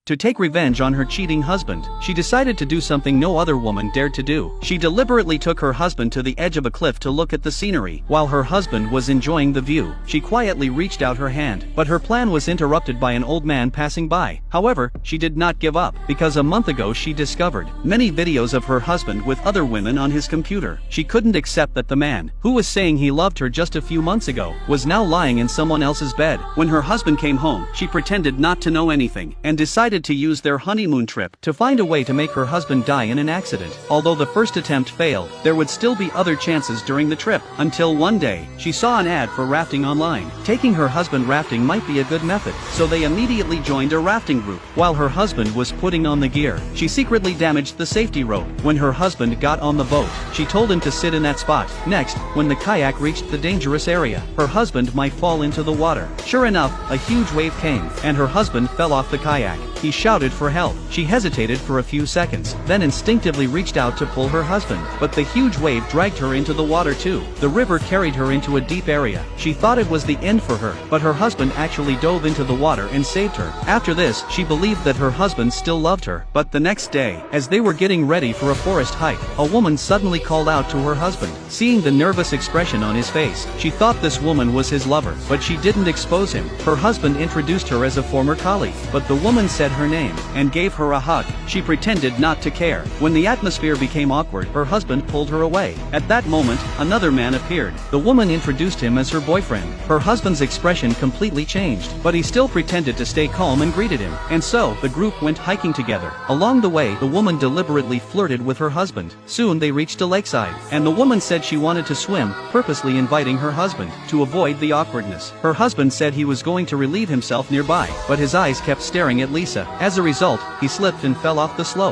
To take revenge on her cheating husband, she decided to do something no other woman dared to do. She deliberately took her husband to the edge of a cliff to look at the scenery. While her husband was enjoying the view, she quietly reached out her hand. But her plan was interrupted by an old man passing by. However, she did not give up, because a month ago she discovered many videos of her husband with other women on his computer. She couldn't accept that the man, who was saying he loved her just a few months ago, was now lying in someone else's bed. When her husband came home, she pretended not to know anything, and decided to use their honeymoon trip to find a way to make her husband die in an accident. Although the first attempt failed, there would still be other chances during the trip, until one day, she saw an ad for rafting online. Taking her husband rafting might be a good method, so they immediately joined a rafting group. While her husband was putting on the gear, she secretly damaged the safety rope. When her husband got on the boat, she told him to sit in that spot. Next, when the kayak reached the dangerous area, her husband might fall into the water. Sure enough, a huge wave came, and her husband fell off the kayak. He shouted for help. She hesitated for a few seconds, then instinctively reached out to pull her husband. But the huge wave dragged her into the water too. The river carried her into a deep area. She thought it was the end for her, but her husband actually dove into the water and saved her. After this, she believed that her husband still loved her. But the next day, as they were getting ready for a forest hike, a woman suddenly called out to her husband. Seeing the nervous expression on his face, she thought this woman was his lover, but she didn't expose him. Her husband introduced her as a former colleague, but the woman said her name and gave her a hug. She pretended not to care. When the atmosphere became awkward, her husband pulled her away. At that moment, another man appeared. The woman introduced him as her boyfriend. Her husband's expression completely changed, but he still pretended to stay calm and greeted him. And so, the group went hiking together. Along the way, the woman deliberately flirted with her husband. Soon they reached a lakeside, and the woman said she wanted to swim, purposely inviting her husband to avoid the awkwardness. Her husband said he was going to relieve himself nearby, but his eyes kept staring at Lisa. As a result, he slipped and fell off the slope.